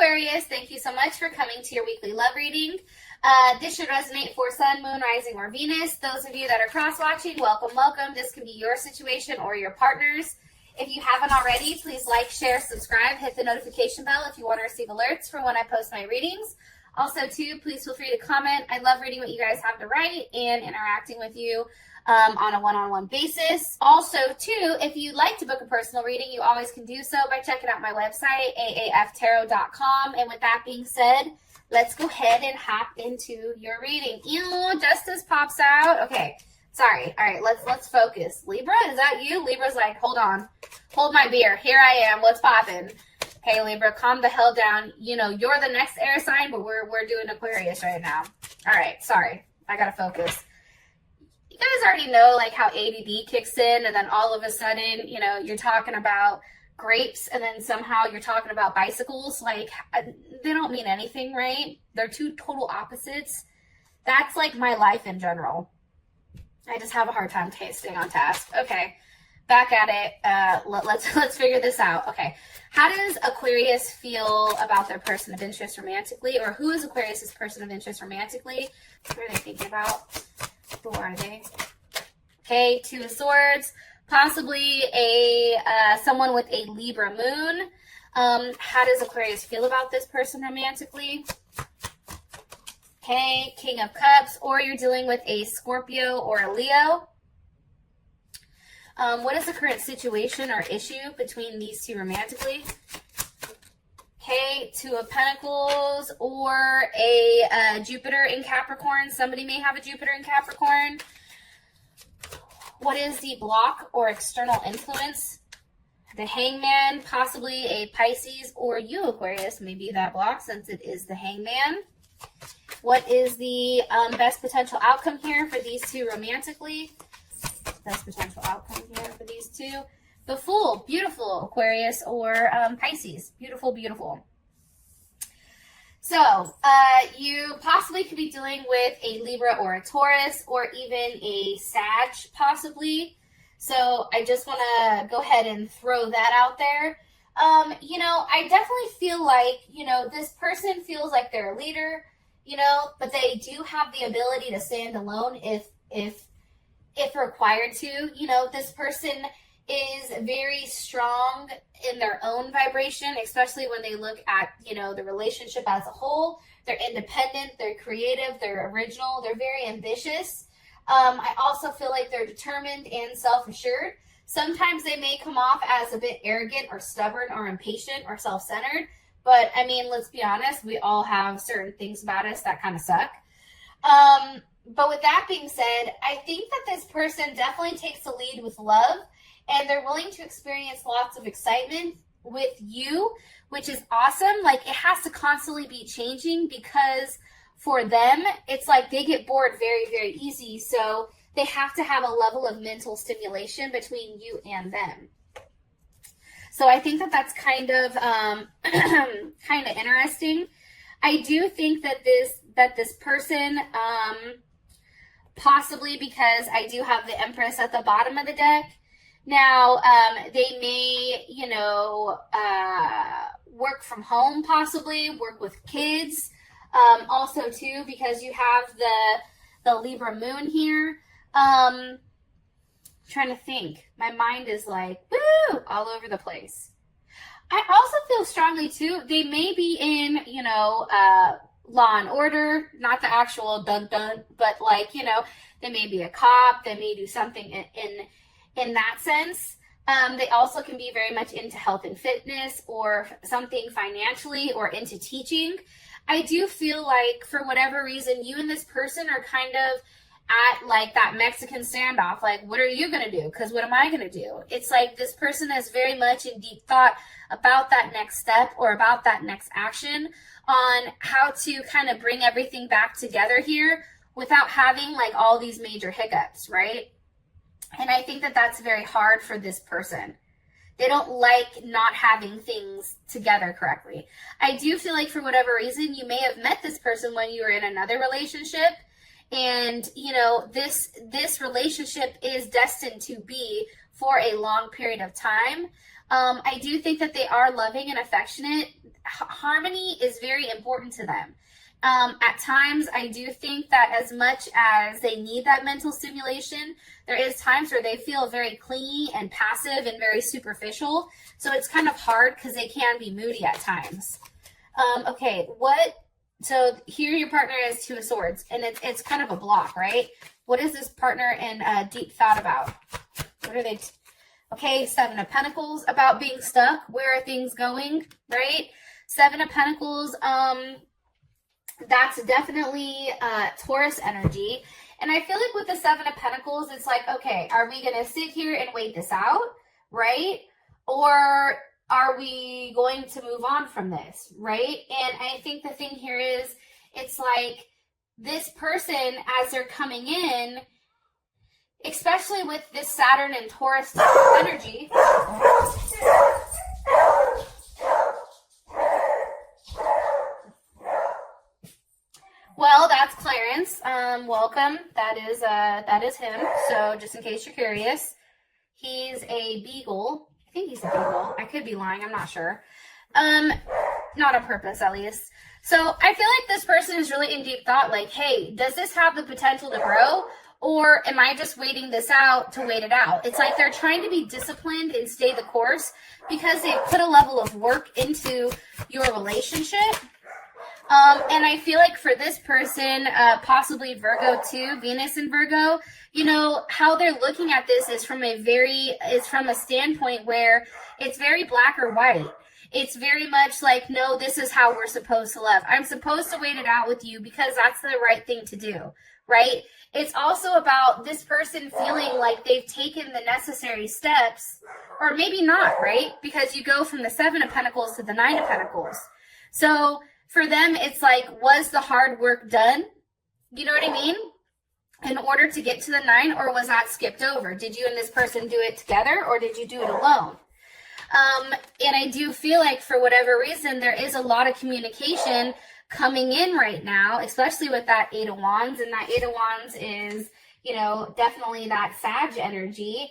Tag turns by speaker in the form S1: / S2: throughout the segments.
S1: Aquarius, thank you so much for coming to your weekly love reading. This should resonate for Sun, Moon, Rising, or Venus. Those of you that are cross-watching, welcome, welcome. This could be your situation or your partner's. If you haven't already, please like, share, subscribe, hit the notification bell if you want to receive alerts for when I post my readings. Also, too, please feel free to comment. I love reading what you guys have to write and interacting with you on a one-on-one basis. Also, too, if you'd like to book a personal reading, you always can do so by checking out my website, aaftarot.com. And with that being said, let's go ahead and hop into your reading. Ew, Justice pops out. Okay, sorry. All right, let's focus. Libra, is that you? Libra's like, hold on. Hold my beer. Here I am. What's poppin'? Okay, Libra, calm the hell down. You know, you're the next air sign, but we're doing Aquarius right now. All right, sorry. I gotta focus. You guys already know, like, how ADD kicks in, and then all of a sudden, you know, you're talking about grapes, and then somehow you're talking about bicycles. Like, they don't mean anything, right? They're two total opposites. That's, like, my life in general. I just have a hard time staying on task. Okay, back at it. Let's figure this out. Okay, how does Aquarius feel about their person of interest romantically, or who is Aquarius's person of interest romantically? What are they thinking about? Who are they? Okay, Two of Swords, possibly someone with a Libra moon. How does Aquarius feel about this person romantically? Okay, King of Cups, or you're dealing with a Scorpio or a Leo. What is the current situation or issue between these two romantically? Okay, Two of Pentacles, or a Jupiter in Capricorn. Somebody may have a Jupiter in Capricorn. What is the block or external influence? The Hangman, possibly a Pisces, or you, Aquarius, may be that block since it is the Hangman. What is the best potential outcome here for these two romantically? Best potential outcome here for these two. The Fool, beautiful, Aquarius or Pisces. Beautiful, beautiful. So, you possibly could be dealing with a Libra or a Taurus, or even a Sag, possibly. So, I just want to go ahead and throw that out there. You know, I definitely feel like, you know, this person feels like they're a leader, you know, but they do have the ability to stand alone if required to. You know, this person is very strong in their own vibration, especially when they look at, you know, the relationship as a whole. They're independent, they're creative, they're original, they're very ambitious. I also feel like they're determined and self-assured. Sometimes they may come off as a bit arrogant or stubborn or impatient or self-centered, but I mean, let's be honest, we all have certain things about us that kind of suck. But with that being said, I think that this person definitely takes the lead with love, and they're willing to experience lots of excitement with you, which is awesome. Like, it has to constantly be changing, because for them, it's like they get bored very, very easy. So they have to have a level of mental stimulation between you and them. So I think that that's kind of interesting. I do think that this person, possibly because I do have the Empress at the bottom of the deck. Now, they may, you know, work from home, possibly work with kids. Also, too, because you have the Libra moon here. Trying to think. My mind is like, woo, all over the place. I also feel strongly, too, they may be in, you know, Law and Order, not the actual dun-dun, but, like, you know, they may be a cop, they may do something in that sense. They also can be very much into health and fitness, or something financially, or into teaching. I do feel like, for whatever reason, you and this person are kind of at, like, that Mexican standoff. Like, what are you going to do? Because what am I going to do? It's like this person is very much in deep thought about that next step, or about that next action, on how to kind of bring everything back together here without having, like, all these major hiccups, right? And I think that that's very hard for this person. They don't like not having things together correctly. I do feel like, for whatever reason, you may have met this person when you were in another relationship, and, you know, this relationship is destined to be for a long period of time. I do think that they are loving and affectionate. Harmony is very important to them. At times, I do think that as much as they need that mental stimulation, there is times where they feel very clingy and passive and very superficial. So it's kind of hard because they can be moody at times. Okay, so here your partner is Two of Swords, and it's kind of a block, right? What is this partner in deep thought about? What are they? Okay, Seven of Pentacles, about being stuck. Where are things going, right? Seven of Pentacles, that's definitely Taurus energy. And I feel like with the Seven of Pentacles, it's like, okay, are we going to sit here and wait this out, right? Or are we going to move on from this, right? And I think the thing here is, it's like this person, as they're coming in, especially with this Saturn and Taurus energy, well, that's Clarence. Welcome. That is him. So just in case you're curious, he's a beagle. I think he's a beagle. I could be lying. I'm not sure. Not on purpose, at least. So I feel like this person is really in deep thought. Like, hey, does this have the potential to grow? Or am I just waiting this out to wait it out? It's like they're trying to be disciplined and stay the course because they've put a level of work into your relationship. And I feel like for this person, possibly Virgo too, Venus in Virgo, you know, how they're looking at this is from a standpoint where it's very black or white. It's very much like, no, this is how we're supposed to love. I'm supposed to wait it out with you because that's the right thing to do, right? It's also about this person feeling like they've taken the necessary steps, or maybe not, right? Because you go from the Seven of Pentacles to the Nine of Pentacles. So for them, it's like, was the hard work done? You know what I mean? In order to get to the Nine, or was that skipped over? Did you and this person do it together, or did you do it alone? And I do feel like for whatever reason, there is a lot of communication coming in right now, especially with that Eight of Wands. And that Eight of Wands is, you know, definitely that Sag energy.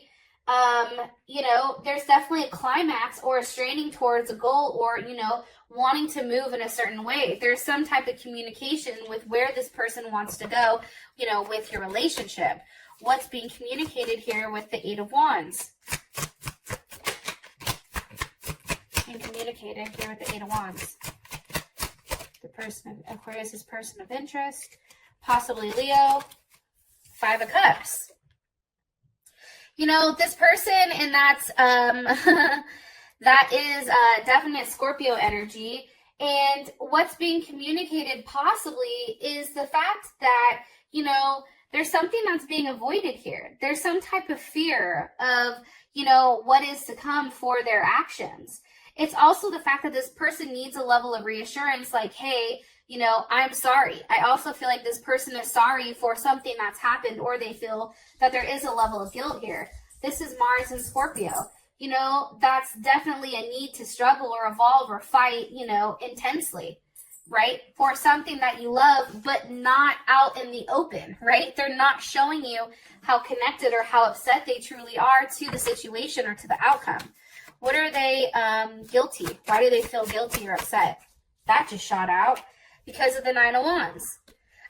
S1: You know, there's definitely a climax or a straining towards a goal, or, you know, wanting to move in a certain way. There's some type of communication with where this person wants to go, you know, with your relationship. What's being communicated here with the Eight of Wands? Being communicated here with the Eight of Wands. The person of Aquarius is person of interest, possibly Leo. Five of Cups. You know, this person, and that's that is definite Scorpio energy. And what's being communicated possibly is the fact that, you know, there's something that's being avoided here. There's some type of fear of, you know, what is to come for their actions. It's also the fact that this person needs a level of reassurance, like, hey, you know, I'm sorry. I also feel like this person is sorry for something that's happened, or they feel that there is a level of guilt here. This is Mars and Scorpio. You know, that's definitely a need to struggle or evolve or fight, you know, intensely, right? For something that you love, but not out in the open, right? They're not showing you how connected or how upset they truly are to the situation or to the outcome. What are they guilty? Why do they feel guilty or upset? That just shot out because of the Nine of Wands.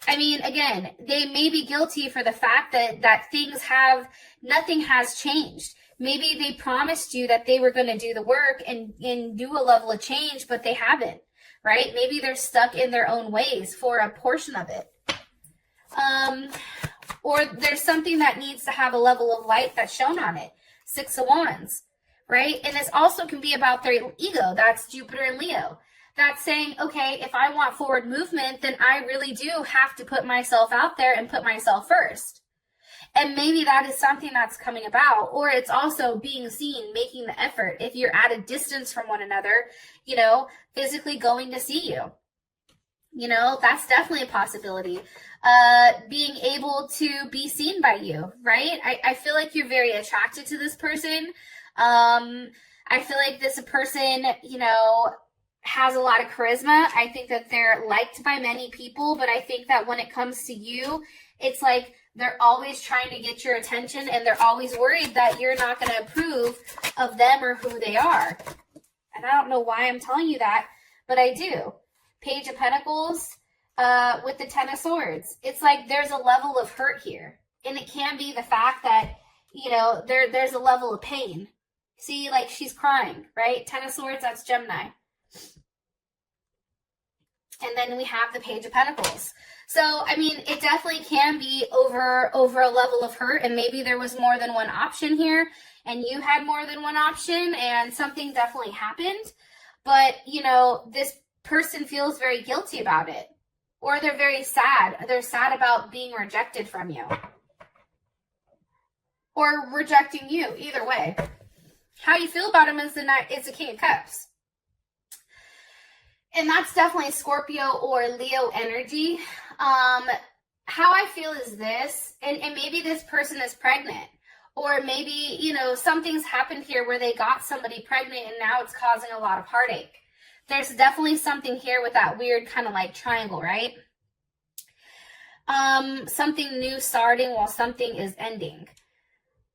S1: I mean, again, they may be guilty for the fact that nothing has changed. Maybe they promised you that they were going to do the work and do a level of change, but they haven't, right? Maybe they're stuck in their own ways for a portion of it. Or there's something that needs to have a level of light that's shown on it. Six of Wands, right? And this also can be about their ego. That's Jupiter and Leo. That's saying, okay, if I want forward movement, then I really do have to put myself out there and put myself first. And maybe that is something that's coming about. Or it's also being seen, making the effort. If you're at a distance from one another, you know, physically going to see you. You know, that's definitely a possibility. Being able to be seen by you, right? I feel like you're very attracted to this person. I feel like this person, you know, has a lot of charisma. I think that they're liked by many people, but I think that when it comes to you, It's like they're always trying to get your attention, and they're always worried that you're not going to approve of them or who they are. And I don't know why I'm telling you that, but I do. Page of Pentacles with the Ten of Swords. It's like there's a level of hurt here. And it can be the fact that, you know, there's a level of pain. See, like she's crying, right? Ten of Swords, that's Gemini. And then we have the Page of Pentacles. So, I mean, it definitely can be over a level of hurt, and maybe there was more than one option here, and you had more than one option, and something definitely happened. But, you know, this person feels very guilty about it, or they're very sad. They're sad about being rejected from you, or rejecting you, either way. How you feel about them is the King of Cups. And that's definitely Scorpio or Leo energy. How I feel is this, and maybe this person is pregnant, or maybe, you know, something's happened here where they got somebody pregnant and now it's causing a lot of heartache. There's definitely something here with that weird kind of like triangle, right? Something new starting while something is ending.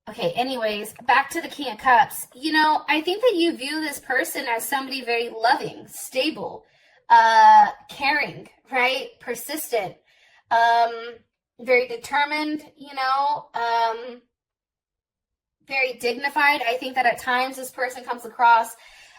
S1: Okay, anyways, back to the King of Cups. You know, I think that you view this person as somebody very loving, stable, caring, right? Persistent, very determined, you know, very dignified. I think that at times this person comes across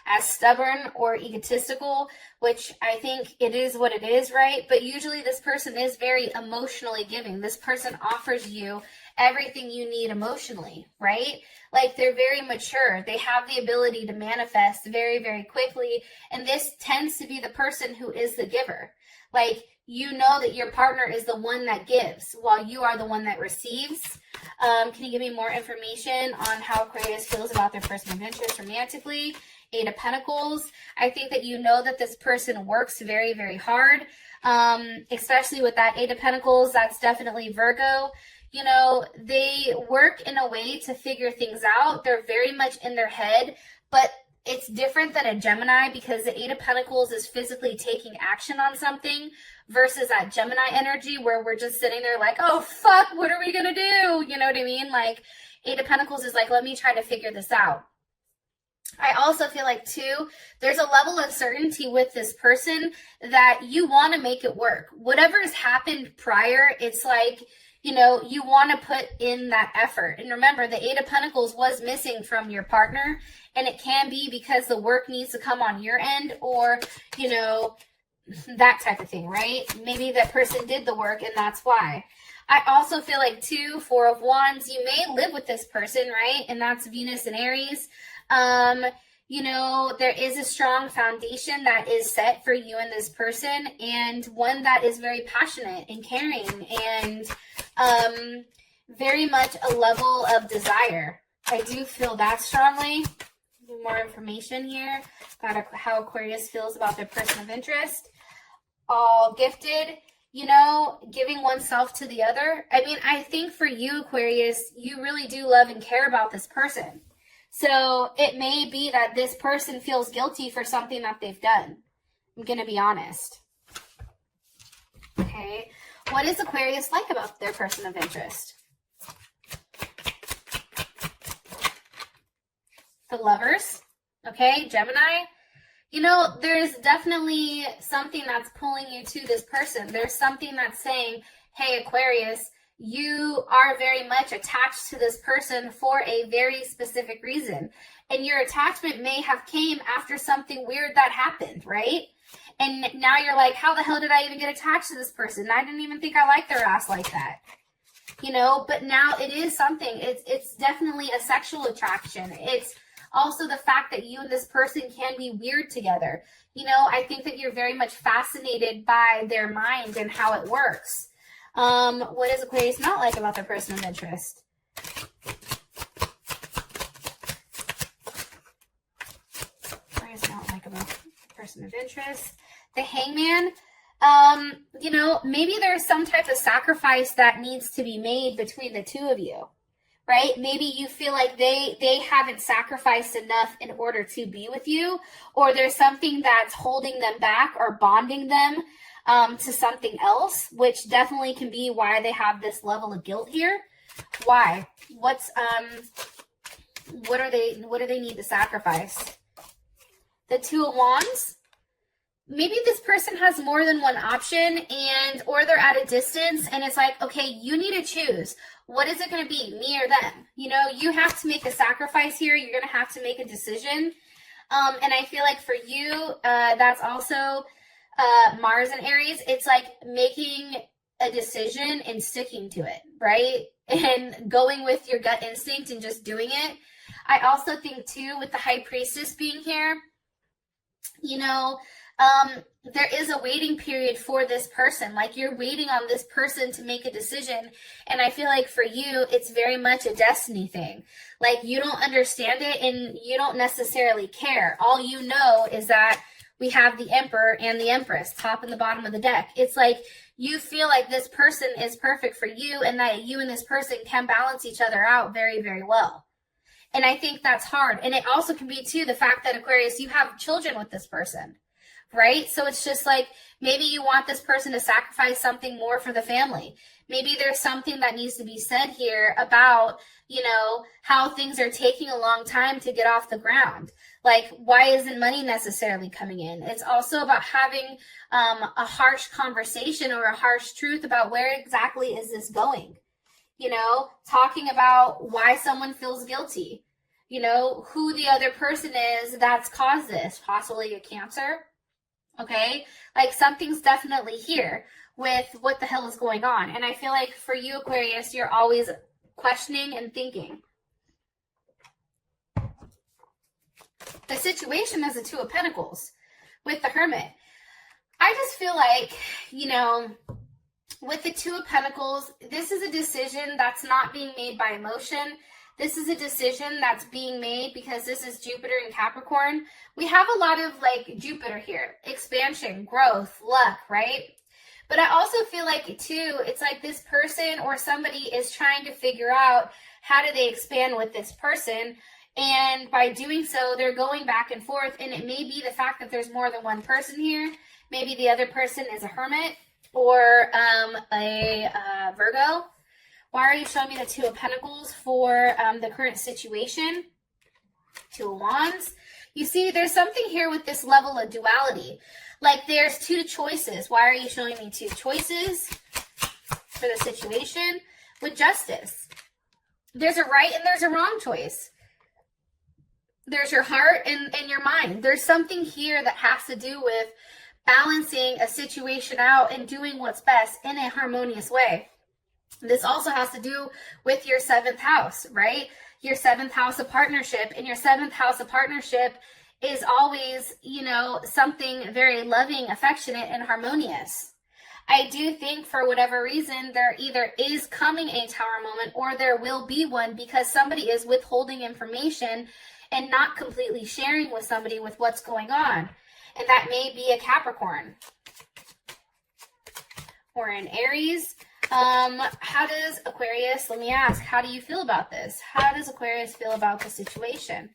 S1: as stubborn or egotistical, which I think it is what it is, right? But usually this person is very emotionally giving. This person offers you everything you need emotionally, right? Like they're very mature. They have the ability to manifest very, very quickly. And this tends to be the person who is the giver. Like, you know that your partner is the one that gives while you are the one that receives. Can you give me more information on how Aquarius feels about their person of interest romantically? Eight of Pentacles. I think that you know that this person works very, very hard, especially with that Eight of Pentacles. That's definitely Virgo. You know, they work in a way to figure things out. They're very much in their head, but it's different than a Gemini because the Eight of Pentacles is physically taking action on something versus that Gemini energy where we're just sitting there like, oh, fuck, what are we going to do? You know what I mean? Like, Eight of Pentacles is like, let me try to figure this out. I also feel like, too, there's a level of certainty with this person that you want to make it work. Whatever has happened prior, it's like, you know, you want to put in that effort. And remember, the Eight of Pentacles was missing from your partner, and it can be because the work needs to come on your end or, you know, that type of thing, right? Maybe that person did the work, and that's why. I also feel like, too, Four of Wands, you may live with this person, right? And that's Venus and Aries. You know, there is a strong foundation that is set for you and this person, and one that is very passionate and caring and very much a level of desire. I do feel that strongly. More information here about how Aquarius feels about their person of interest. All gifted, you know, giving oneself to the other. I mean, I think for you, Aquarius, you really do love and care about this person. So it may be that this person feels guilty for something that they've done. I'm going to be honest. Okay. What is Aquarius like about their person of interest? The Lovers. Okay. Gemini. You know, there's definitely something that's pulling you to this person. There's something that's saying, hey, Aquarius, you are very much attached to this person for a very specific reason. And your attachment may have came after something weird that happened, right? And now you're like, how the hell did I even get attached to this person? I didn't even think I liked their ass like that. You know, but now it is something. It's definitely a sexual attraction. It's also the fact that you and this person can be weird together. You know, I think that you're very much fascinated by their mind and how it works. What is Aquarius not like about their person of interest? Aquarius not like about the person of interest. The Hangman. You know, maybe there's some type of sacrifice that needs to be made between the two of you, right? Maybe you feel like they haven't sacrificed enough in order to be with you, or there's something that's holding them back or bonding them. to something else, which definitely can be why they have this level of guilt here. Why? What do they need to sacrifice? The Two of Wands. Maybe this person has more than one option, or they're at a distance, and it's like, okay, you need to choose. What is it going to be, me or them? You know, you have to make a sacrifice here. You're going to have to make a decision. And I feel like for you, that's also Mars and Aries. It's like making a decision and sticking to it, right? And going with your gut instinct and just doing it. I also think too, with the High Priestess being here, you know, there is a waiting period for this person. Like, you're waiting on this person to make a decision. And I feel like for you, it's very much a destiny thing. Like, you don't understand it and you don't necessarily care. All you know is that we have the Emperor and the Empress, top and the bottom of the deck. It's like you feel like this person is perfect for you and that you and this person can balance each other out very, very well. And I think that's hard. And it also can be too the fact that, Aquarius, you have children with this person, right? So it's just like, maybe you want this person to sacrifice something more for the family. Maybe there's something that needs to be said here about, you know, how things are taking a long time to get off the ground. Like, why isn't money necessarily coming in? It's also about having a harsh conversation or a harsh truth about where exactly is this going. You know, talking about why someone feels guilty. You know, who the other person is that's caused this. Possibly a Cancer. Okay? Like, something's definitely here with what the hell is going on. And I feel like for you, Aquarius, you're always questioning and thinking. The situation is the Two of Pentacles with the Hermit. I just feel like, you know, with the Two of Pentacles, this is a decision that's not being made by emotion. This is a decision that's being made because this is Jupiter in Capricorn. We have a lot of like Jupiter here, expansion, growth, luck, right? But I also feel like too, it's like this person or somebody is trying to figure out how do they expand with this person. And by doing so, they're going back and forth. And it may be the fact that there's more than one person here. Maybe the other person is a Hermit or a Virgo. Why are you showing me the Two of Pentacles for the current situation? Two of Wands. You see, there's something here with this level of duality. Like, there's two choices. Why are you showing me two choices for the situation? With Justice. There's a right and there's a wrong choice. There's your heart and your mind. There's something here that has to do with balancing a situation out and doing what's best in a harmonious way. This also has to do with your 7th house, right? Your 7th house of partnership. And your 7th house of partnership is always, you know, something very loving, affectionate, and harmonious. I do think for whatever reason, there either is coming a Tower moment or there will be one because somebody is withholding information and not completely sharing with somebody with what's going on. And that may be a Capricorn or an Aries. How does Aquarius, let me ask, how do you feel about this? How does Aquarius feel about the situation?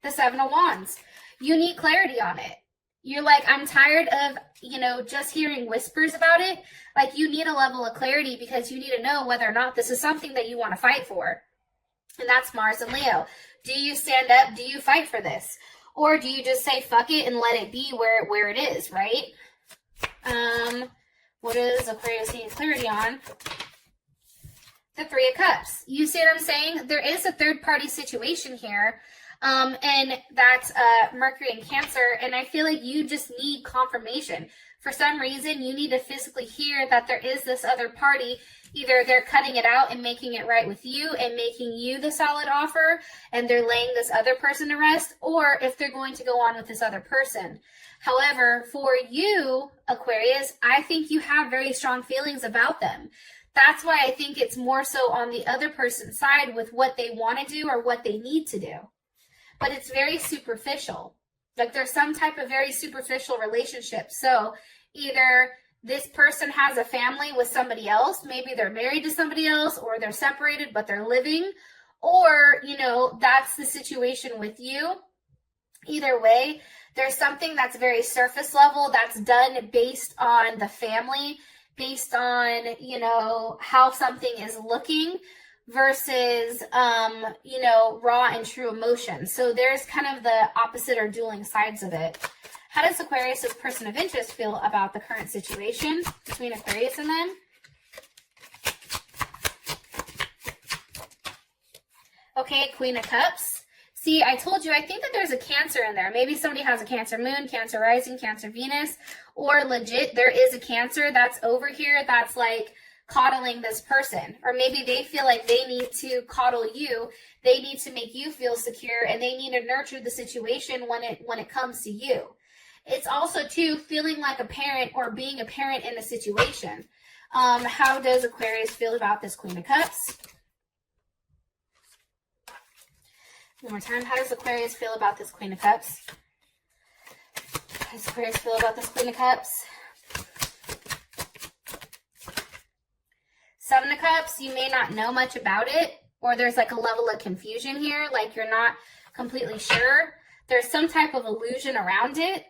S1: The Seven of Wands. You need clarity on it. You're like, I'm tired of, you know, just hearing whispers about it. Like, you need a level of clarity because you need to know whether or not this is something that you want to fight for. And that's Mars and Leo. Do you stand up? Do you fight for this? Or do you just say, fuck it and let it be where it is, right? What does Aquarius need clarity on? The Three of Cups. You see what I'm saying? There is a third-party situation here. And that's Mercury and Cancer. And I feel like you just need confirmation. For some reason, you need to physically hear that there is this other party. Either they're cutting it out and making it right with you and making you the solid offer and they're laying this other person to rest, or if they're going to go on with this other person. However, for you, Aquarius, I think you have very strong feelings about them. That's why I think it's more so on the other person's side with what they want to do or what they need to do. But it's very superficial. Like, there's some type of very superficial relationship. So either this person has a family with somebody else, maybe they're married to somebody else, or they're separated but they're living, or, you know, that's the situation with you. Either way, there's something that's very surface level that's done based on the family, based on, you know, how something is looking versus, you know, raw and true emotion. So there's kind of the opposite or dueling sides of it. How does Aquarius' person of interest feel about the current situation between Aquarius and them? Okay, Queen of Cups. See, I told you, I think that there's a Cancer in there. Maybe somebody has a Cancer moon, Cancer rising, Cancer Venus, or legit there is a Cancer that's over here that's like coddling this person. Or maybe they feel like they need to coddle you. They need to make you feel secure, and they need to nurture the situation when it comes to you. It's also, too, feeling like a parent or being a parent in a situation. How does Aquarius feel about this Queen of Cups? One more time. How does Aquarius feel about this Queen of Cups? How does Aquarius feel about this Queen of Cups? Seven of Cups, you may not know much about it, or there's like a level of confusion here, like you're not completely sure. There's some type of illusion around it.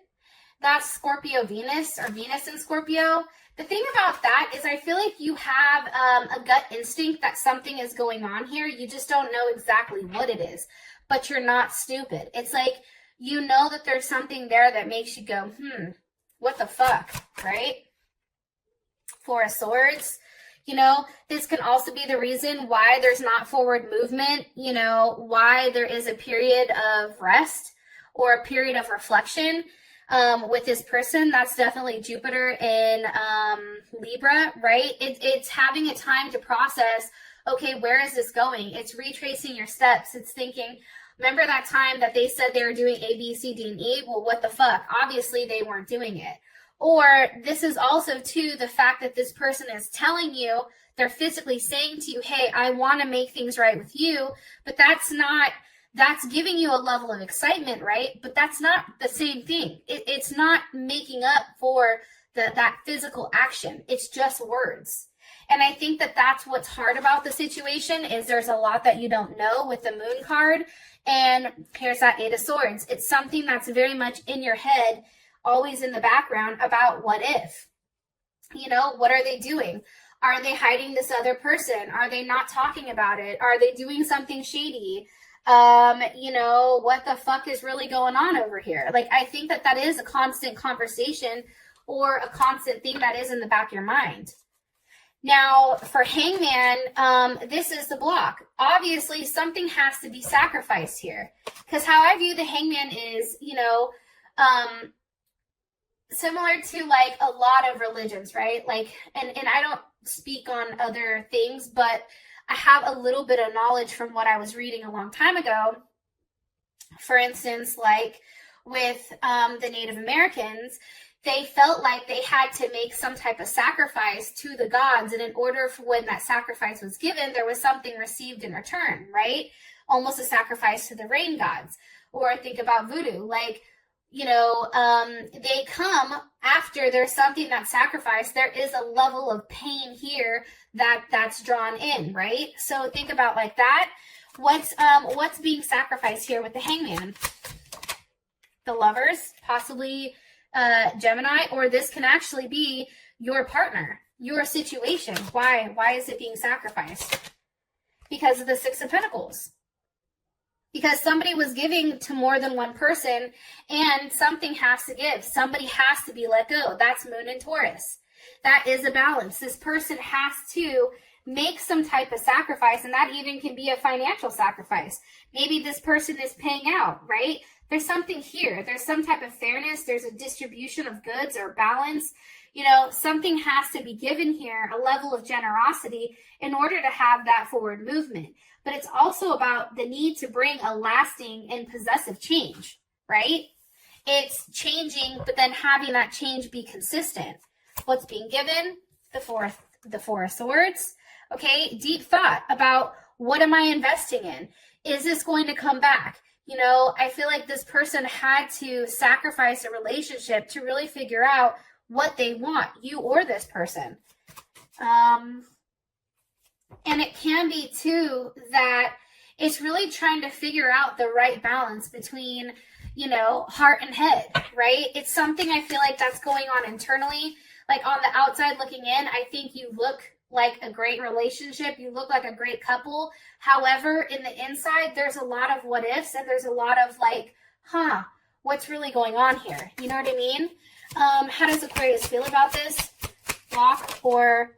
S1: That's Scorpio Venus, or Venus in Scorpio. The thing about that is I feel like you have a gut instinct that something is going on here. You just don't know exactly what it is, but you're not stupid. It's like you know that there's something there that makes you go, what the fuck, right? Four of Swords. You know, this can also be the reason why there's not forward movement, you know, why there is a period of rest or a period of reflection. With this person, that's definitely Jupiter in Libra, right? It's having a time to process, okay, where is this going? It's retracing your steps. It's thinking, remember that time that they said they were doing A, B, C, D, and E? Well, what the fuck? Obviously, they weren't doing it. Or this is also, too, the fact that this person is telling you, they're physically saying to you, hey, I want to make things right with you, but that's giving you a level of excitement, right? But that's not the same thing. It's not making up for that physical action. It's just words. And I think that that's what's hard about the situation is there's a lot that you don't know with the Moon card. And here's that Eight of Swords. It's something that's very much in your head, always in the background about what if. You know, what are they doing? Are they hiding this other person? Are they not talking about it? Are they doing something shady? You know, what the fuck is really going on over here? Like, I think that that is a constant conversation or a constant thing that is in the back of your mind. Now, for Hangman, this is the block. Obviously, something has to be sacrificed here. Because how I view the Hangman is, you know, similar to, like, a lot of religions, right? Like, and I don't speak on other things, but I have a little bit of knowledge from what I was reading a long time ago. For instance, like with the Native Americans, they felt like they had to make some type of sacrifice to the gods. And in order for when that sacrifice was given, there was something received in return, right? Almost a sacrifice to the rain gods. Or think about voodoo, like, you know, they come after there's something that's sacrificed. There is a level of pain here that's drawn in, right? So think about like that. What's being sacrificed here with the Hangman? The Lovers, possibly Gemini, or this can actually be your partner, your situation. Why is it being sacrificed? Because of the Six of Pentacles. Because somebody was giving to more than one person, and something has to give. Somebody has to be let go. That's Moon and Taurus. That is a balance. This person has to make some type of sacrifice, and that even can be a financial sacrifice. Maybe this person is paying out, right? There's something here. There's some type of fairness. There's a distribution of goods or balance. You know, something has to be given here, a level of generosity in order to have that forward movement. But it's also about the need to bring a lasting and possessive change, right? It's changing, but then having that change be consistent. What's being given? The Four of Swords. Okay, deep thought about what am I investing in? Is this going to come back? You know, I feel like this person had to sacrifice a relationship to really figure out what they want, you or this person. And it can be, too, that it's really trying to figure out the right balance between, you know, heart and head, right? It's something I feel like that's going on internally. Like on the outside looking in, I think you look like a great relationship. You look like a great couple. However, in the inside, there's a lot of what ifs and there's a lot of like, what's really going on here? You know what I mean? How does Aquarius feel about this? Block or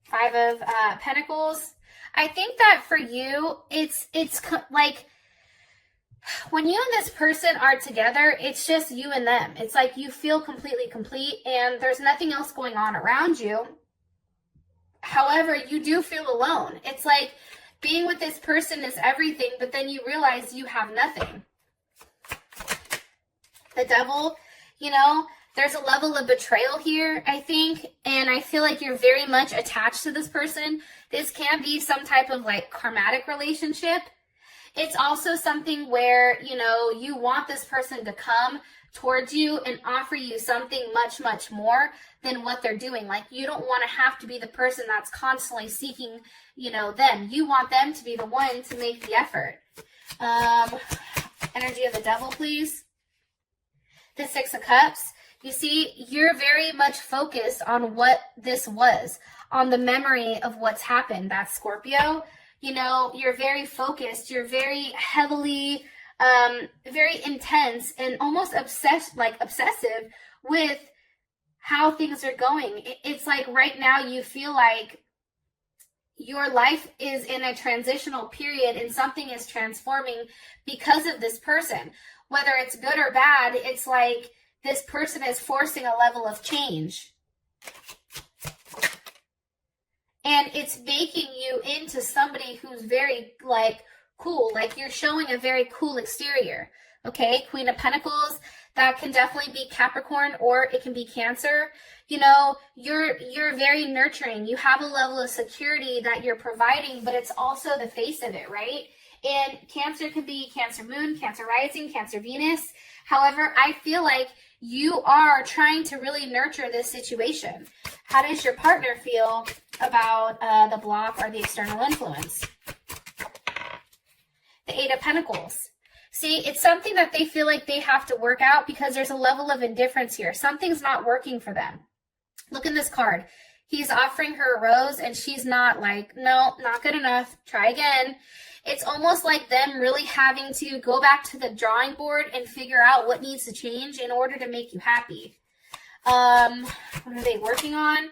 S1: Five of Pentacles. I think that for you, it's like when you and this person are together, it's just you and them. It's like you feel completely complete and there's nothing else going on around you. However, you do feel alone. It's like being with this person is everything, but then you realize you have nothing. The Devil, you know, there's a level of betrayal here, I think, and I feel like you're very much attached to this person. This can be some type of like karmatic relationship. It's also something where, you know, you want this person to come towards you and offer you something much, much more than what they're doing. Like, you don't want to have to be the person that's constantly seeking, you know, them. You want them to be the one to make the effort. Energy of the Devil, please. The Six of Cups. You see, you're very much focused on what this was, on the memory of what's happened. That's Scorpio. You know, you're very focused. You're very heavily, very intense and almost obsessive with how things are going. It's like right now you feel like your life is in a transitional period and something is transforming because of this person. Whether it's good or bad, it's like this person is forcing a level of change. And it's making you into somebody who's very, like, cool. Like, you're showing a very cool exterior. Okay? Queen of Pentacles, that can definitely be Capricorn or it can be Cancer. You know, you're very nurturing. You have a level of security that you're providing, but it's also the face of it, right? And Cancer can be Cancer Moon, Cancer Rising, Cancer Venus. However, I feel like you are trying to really nurture this situation. How does your partner feel about the block or the external influence? The Eight of Pentacles. See, it's something that they feel like they have to work out because there's a level of indifference here. Something's not working for them. Look in this card. He's offering her a rose and she's not like, no, not good enough. Try again. It's almost like them really having to go back to the drawing board and figure out what needs to change in order to make you happy. What are they working on?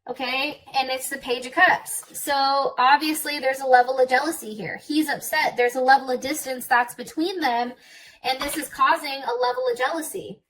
S1: Okay, and it's the Page of Cups. So obviously there's a level of jealousy here. He's upset. There's a level of distance that's between them, and this is causing a level of jealousy.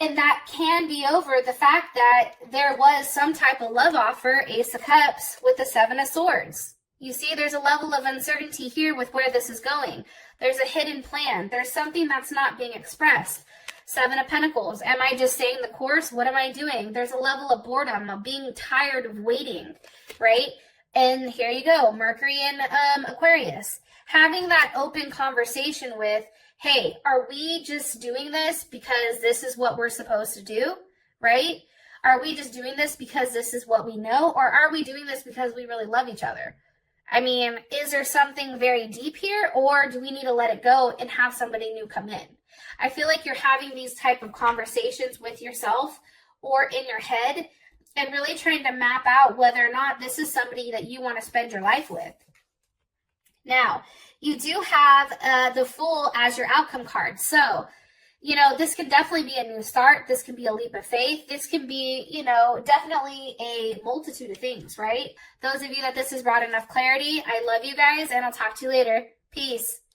S1: And that can be over the fact that there was some type of love offer, Ace of Cups, with the Seven of Swords. You see, there's a level of uncertainty here with where this is going. There's a hidden plan. There's something that's not being expressed. Seven of Pentacles. Am I just staying the course? What am I doing? There's a level of boredom, of being tired of waiting, right? And here you go, Mercury and Aquarius. Having that open conversation with, hey, are we just doing this because this is what we're supposed to do, right? Are we just doing this because this is what we know? Or are we doing this because we really love each other? I mean, is there something very deep here, or do we need to let it go and have somebody new come in? I feel like you're having these type of conversations with yourself or in your head and really trying to map out whether or not this is somebody that you want to spend your life with. Now, you do have the Fool as your outcome card. So, you know, this can definitely be a new start. This can be a leap of faith. This can be, you know, definitely a multitude of things, right? Those of you that this has brought enough clarity, I love you guys, and I'll talk to you later. Peace.